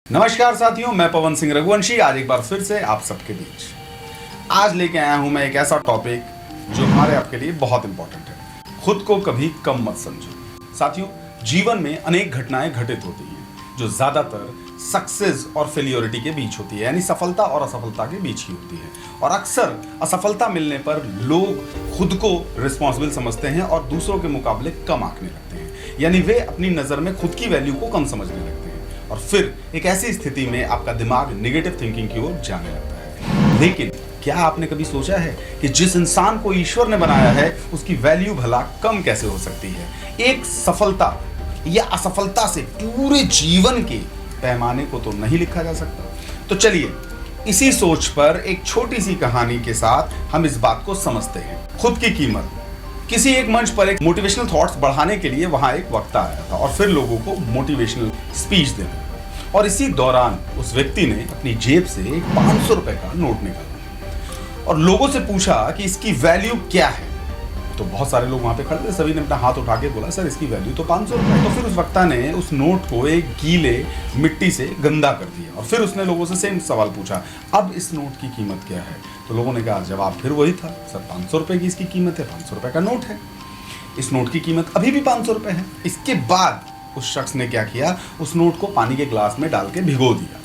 नमस्कार साथियों, मैं पवन सिंह रघुवंशी आज एक बार फिर से आप सबके बीच आज लेके आया हूं मैं एक ऐसा टॉपिक जो हमारे आपके लिए बहुत इंपॉर्टेंट है। खुद को कभी कम मत समझो। साथियों, जीवन में अनेक घटनाएं घटित होती हैं जो ज्यादातर सक्सेस और फेलियोरिटी के बीच होती है, यानी सफलता और असफलता के बीच ही होती है। और अक्सर असफलता मिलने पर लोग खुद को रिस्पॉन्सिबल समझते हैं और दूसरों के मुकाबले कम आंकने लगते हैं, यानी वे अपनी नजर में खुद की वैल्यू को कम समझने लगते हैं। और फिर एक ऐसी स्थिति में आपका दिमाग नेगेटिव थिंकिंग की ओर जाने लगता है। लेकिन क्या आपने कभी सोचा है कि जिस इंसान को ईश्वर ने बनाया है उसकी वैल्यू भला कम कैसे हो सकती है? एक सफलता या असफलता से पूरे जीवन के पैमाने को तो नहीं लिखा जा सकता। तो चलिए इसी सोच पर एक छोटी सी कहानी के साथ हम इस बात को समझते हैं। खुद की कीमत। किसी एक मंच पर एक मोटिवेशनल थॉट्स बढ़ाने के लिए वहां एक वक्ता आया था और फिर लोगों को मोटिवेशनल स्पीच देना। और इसी दौरान उस व्यक्ति ने अपनी जेब से एक 500 रुपए का नोट निकाला और लोगों से पूछा कि इसकी वैल्यू क्या है। तो बहुत सारे लोग वहां पे खड़े थे, सभी ने अपना हाथ उठा के बोला, सर इसकी वैल्यू तो 500 रुपए। तो फिर उस वक्ता ने उस नोट को एक गीले मिट्टी से गंदा कर दिया और फिर उसने लोगों से सेम सवाल पूछा, अब इस नोट की कीमत क्या है? तो लोगों ने कहा, जवाब फिर वही था, सर 500 रुपए की इसकी कीमत है, 500 रुपए का नोट है, इस नोट की कीमत अभी भी 500 रुपए है। इसके बाद उस शख्स ने क्या किया, उस नोट को पानी के ग्लास में डाल के भिगो दिया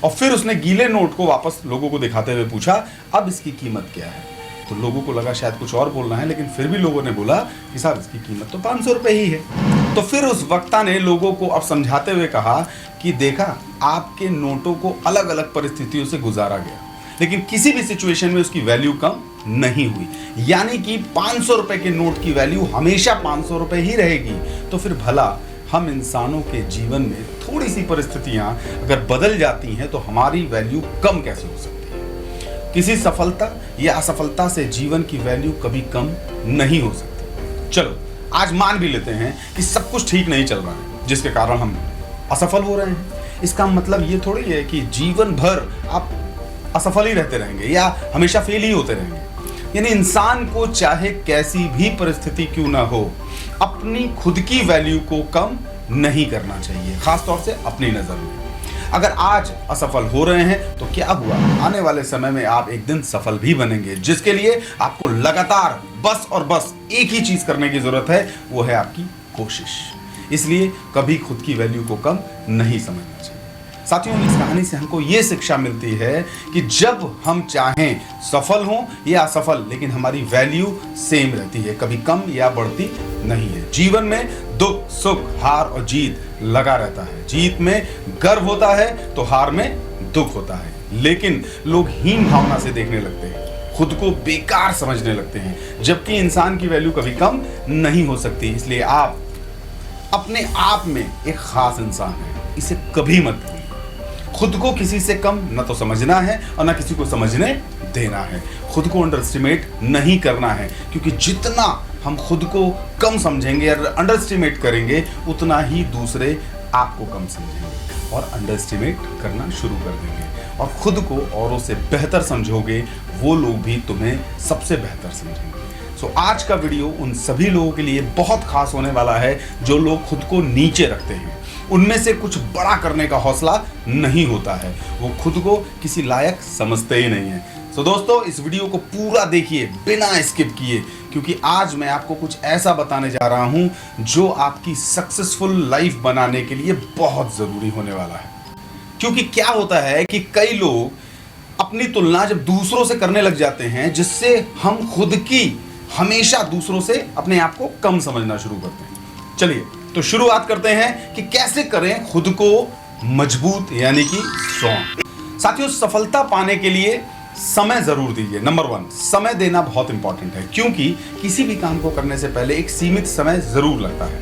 और फिर उसने गीले नोट को वापस लोगों को दिखाते हुए पूछा, अब इसकी कीमत क्या है? तो लोगों को लगा शायद कुछ और बोलना है, लेकिन फिर भी लोगों ने बोला कि साहब इसकी कीमत तो 500 रुपए ही है। तो फिर उस वक्ता ने लोगों को अब समझाते हुए कहा कि देखा, आपके नोटों को अलग अलग परिस्थितियों से गुजारा गया, लेकिन किसी भी सिचुएशन में उसकी वैल्यू कम नहीं हुई, यानी कि 500 रुपए के नोट की वैल्यू हमेशा 500 रुपए ही रहेगी। तो फिर भला हम इंसानों के जीवन में थोड़ी सी परिस्थितियां अगर बदल जाती हैं तो हमारी वैल्यू कम कैसे हो सकती है? किसी सफलता या असफलता से जीवन की वैल्यू कभी कम नहीं हो सकती। चलो आज मान भी लेते हैं कि सब कुछ ठीक नहीं चल रहा है जिसके कारण हम असफल हो रहे हैं। इसका मतलब ये थोड़ी है कि जीवन भर आप असफल ही रहते रहेंगे या हमेशा फेल ही होते रहेंगे। यानी इंसान को चाहे कैसी भी परिस्थिति क्यों ना हो, अपनी खुद की वैल्यू को कम नहीं करना चाहिए, खासतौर से अपनी नजर में। अगर आज असफल हो रहे हैं तो क्या हुआ, आने वाले समय में आप एक दिन सफल भी बनेंगे, जिसके लिए आपको लगातार बस और बस एक ही चीज करने की जरूरत है, वो है आपकी कोशिश। इसलिए कभी खुद की वैल्यू को कम नहीं समझना चाहिए। साथियों, इस कहानी से हमको ये शिक्षा मिलती है कि जब हम चाहें सफल हों या असफल, लेकिन हमारी वैल्यू सेम रहती है, कभी कम या बढ़ती नहीं है। जीवन में दुख सुख हार और जीत लगा रहता है। जीत में गर्व होता है तो हार में दुख होता है, लेकिन लोग हीन भावना से देखने लगते हैं, खुद को बेकार समझने लगते हैं, जबकि इंसान की वैल्यू कभी कम नहीं हो सकती। इसलिए आप अपने आप में एक खास इंसान है, इसे कभी मत भूलिए। खुद को किसी से कम न तो समझना है और न किसी को समझने देना है। खुद को अंडर एस्टिमेट नहीं करना है, क्योंकि जितना हम खुद को कम समझेंगे और अंडर एस्टिमेट करेंगे, उतना ही दूसरे आपको कम समझेंगे और अंडर एस्टिमेट करना शुरू कर देंगे। और खुद को औरों से बेहतर समझोगे, वो लोग भी तुम्हें सबसे बेहतर समझेंगे। सो आज का वीडियो उन सभी लोगों के लिए बहुत खास होने वाला है जो लोग खुद को नीचे रखते हैं, उनमें से कुछ बड़ा करने का हौसला नहीं होता है, वो खुद को किसी लायक समझते ही नहीं है। सो दोस्तों, इस वीडियो को पूरा देखिए बिना स्किप किए, क्योंकि आज मैं आपको कुछ ऐसा बताने जा रहा हूं जो आपकी सक्सेसफुल लाइफ बनाने के लिए बहुत जरूरी होने वाला है। क्योंकि क्या होता है कि कई लोग अपनी तुलना जब दूसरों से करने लग जाते हैं, जिससे हम खुद की हमेशा दूसरों से अपने आप को कम समझना शुरू करते हैं। चलिए तो शुरुआत करते हैं कि कैसे करें खुद को मजबूत, यानी कि स्ट्रॉन्ग। साथियों, सफलता पाने के लिए समय जरूर दीजिए। नंबर 1, समय देना बहुत इंपॉर्टेंट है, क्योंकि किसी भी काम को करने से पहले एक सीमित समय जरूर लगता है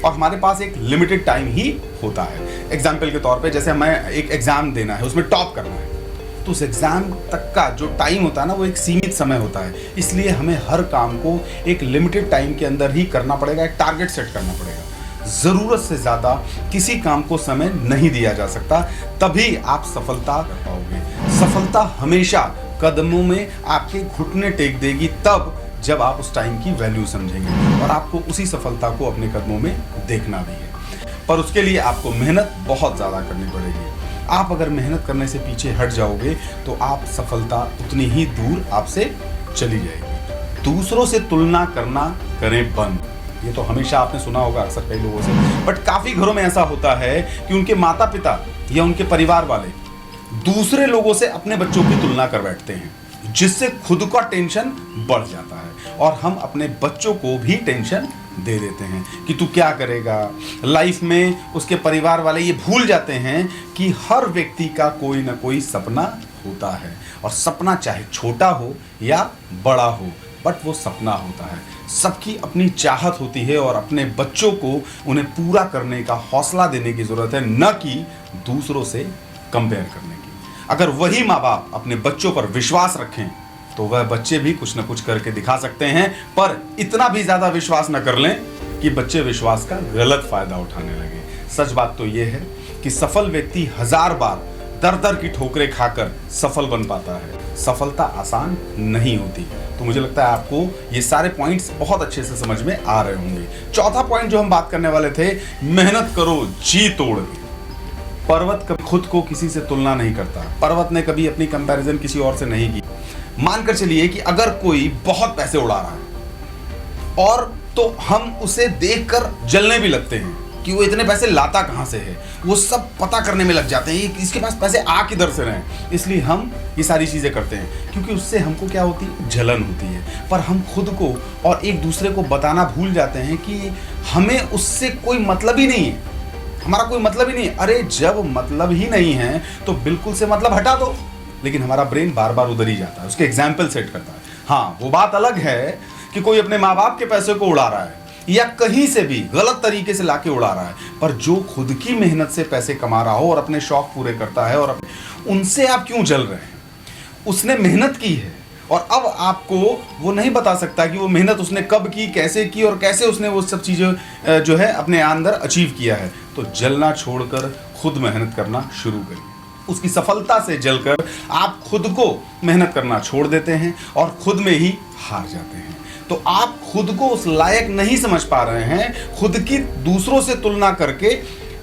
और हमारे पास एक लिमिटेड टाइम ही होता है। एग्जाम्पल के तौर पे, जैसे हमें एक एग्जाम देना है, उसमें टॉप करना है, तो उस एग्जाम तक का जो टाइम होता है ना, वो एक सीमित समय होता है। इसलिए हमें हर काम को एक लिमिटेड टाइम के अंदर ही करना पड़ेगा, एक टारगेट सेट करना पड़ेगा। जरूरत से ज्यादा किसी काम को समय नहीं दिया जा सकता, तभी आप सफलता कर पाओगे। सफलता हमेशा कदमों में आपके घुटने टेक देगी, तब जब आप उस टाइम की वैल्यू समझेंगे, और आपको उसी सफलता को अपने कदमों में देखना भी है। पर उसके लिए आपको मेहनत बहुत ज्यादा करनी पड़ेगी। आप अगर मेहनत करने से पीछे हट जाओगे तो आप सफलता उतनी ही दूर आपसे चली जाएगी। दूसरों से तुलना करना करें बंद। ये तो हमेशा आपने सुना होगा अक्सर कई लोगों से, बट काफी घरों में ऐसा होता है कि उनके माता पिता या उनके परिवार वाले दूसरे लोगों से अपने बच्चों की तुलना कर बैठते हैं, जिससे खुद का टेंशन बढ़ जाता है और हम अपने बच्चों को भी टेंशन दे देते हैं कि तू क्या करेगा लाइफ में। उसके परिवार वाले ये भूल जाते हैं कि हर व्यक्ति का कोई ना कोई सपना होता है, और सपना चाहे छोटा हो या बड़ा हो, बट वो सपना होता है। सबकी अपनी चाहत होती है और अपने बच्चों को उन्हें पूरा करने का हौसला देने की जरूरत है, न कि दूसरों से कंपेयर करने की। अगर वही माँ बाप अपने बच्चों पर विश्वास रखें तो वह बच्चे भी कुछ न कुछ करके दिखा सकते हैं, पर इतना भी ज्यादा विश्वास न कर लें कि बच्चे विश्वास का गलत फायदा उठाने लगे। सच बात तो यह है कि सफल व्यक्ति 1000 बार दर दर की ठोकरें खाकर सफल बन पाता है। सफलता आसान नहीं होती। तो मुझे लगता है आपको ये सारे पॉइंट्स बहुत अच्छे से समझ में आ रहे होंगे। चौथा पॉइंट जो हम बात करने वाले थे, मेहनत करो जी तोड़ के। पर्वत कभी खुद को किसी से तुलना नहीं करता। पर्वत ने कभी अपनी कंपैरिजन किसी और से नहीं की। मानकर चलिए कि अगर कोई बहुत पैसे उड़ा रहा है और तो हम उसे देखकर जलने भी लगते हैं कि वो इतने पैसे लाता कहां से है, वो सब पता करने में लग जाते हैं इसके पास पैसे आ किधर से रहे। इसलिए हम ये सारी चीजें करते हैं क्योंकि उससे हमको क्या होती है, जलन होती है। पर हम खुद को और एक दूसरे को बताना भूल जाते हैं कि हमें उससे कोई मतलब ही नहीं है, हमारा कोई मतलब ही नहीं है। अरे जब मतलब ही नहीं है तो बिल्कुल से मतलब हटा दो, लेकिन हमारा ब्रेन बार बार उधर ही जाता है, उसके एग्जाम्पल सेट करता है। हाँ, वो बात अलग है कि कोई अपने माँ बाप के पैसे को उड़ा रहा है या कहीं से भी गलत तरीके से लाके उड़ा रहा है, पर जो खुद की मेहनत से पैसे कमा रहा हो और अपने शौक पूरे करता है, और उनसे आप क्यों जल रहे हैं? उसने मेहनत की है और अब आपको वो नहीं बता सकता कि वो मेहनत उसने कब की, कैसे की और कैसे उसने वो सब चीज़ें जो है अपने अंदर अचीव किया है। तो जलना छोड़कर खुद मेहनत करना शुरू करिए। उसकी सफलता से जलकर आप खुद को मेहनत करना छोड़ देते हैं और खुद में ही हार जाते हैं। तो आप खुद को उस लायक नहीं समझ पा रहे हैं, खुद की दूसरों से तुलना करके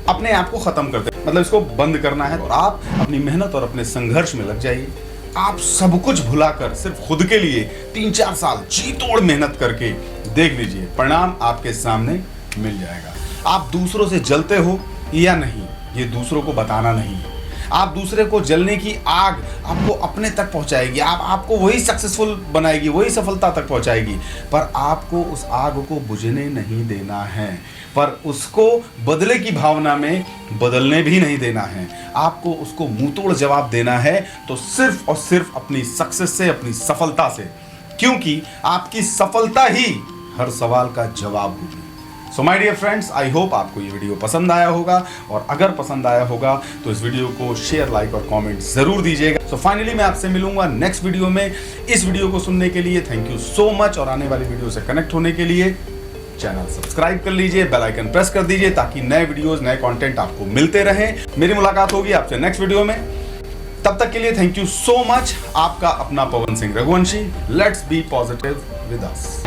अपने आप को खत्म कर दें। मतलब इसको बंद करना है और आप अपनी मेहनत और अपने संघर्ष में लग जाइए। आप सब कुछ भुलाकर सिर्फ खुद के लिए 3-4 साल जी तोड़ मेहनत करके देख लीजिए, परिणाम आपके सामने मिल जाएगा। आप दूसरों से जलते हो या नहीं, ये दूसरों को बताना नहीं है। आप दूसरे को जलने की आग आपको अपने तक पहुंचाएगी, आपको वही सक्सेसफुल बनाएगी, वही सफलता तक पहुंचाएगी, पर आपको उस आग को बुझने नहीं देना है, पर उसको बदले की भावना में बदलने भी नहीं देना है। आपको उसको मुंहतोड़ जवाब देना है, तो सिर्फ और सिर्फ अपनी सक्सेस से, अपनी सफलता से, क्योंकि आपकी सफलता ही हर सवाल का जवाब होगी। So my dear friends, I hope आपको ये वीडियो पसंद आया होगा, और अगर पसंद आया होगा तो इस वीडियो को शेयर, लाइक और कमेंट जरूर दीजिएगा। सो फाइनली मैं आपसे मिलूंगा नेक्स्ट वीडियो में। इस वीडियो को सुनने के लिए थैंक यू सो मच, और आने वाली वीडियो से कनेक्ट होने के लिए चैनल सब्सक्राइब कर लीजिए, बेल आइकन प्रेस कर दीजिए, ताकि नए वीडियोस, नए कंटेंट आपको मिलते रहें। मेरी मुलाकात होगी आपसे नेक्स्ट वीडियो में। तब तक के लिए थैंक यू सो मच। आपका अपना Pawan Singh Raghuvanshi. Let's be positive with us.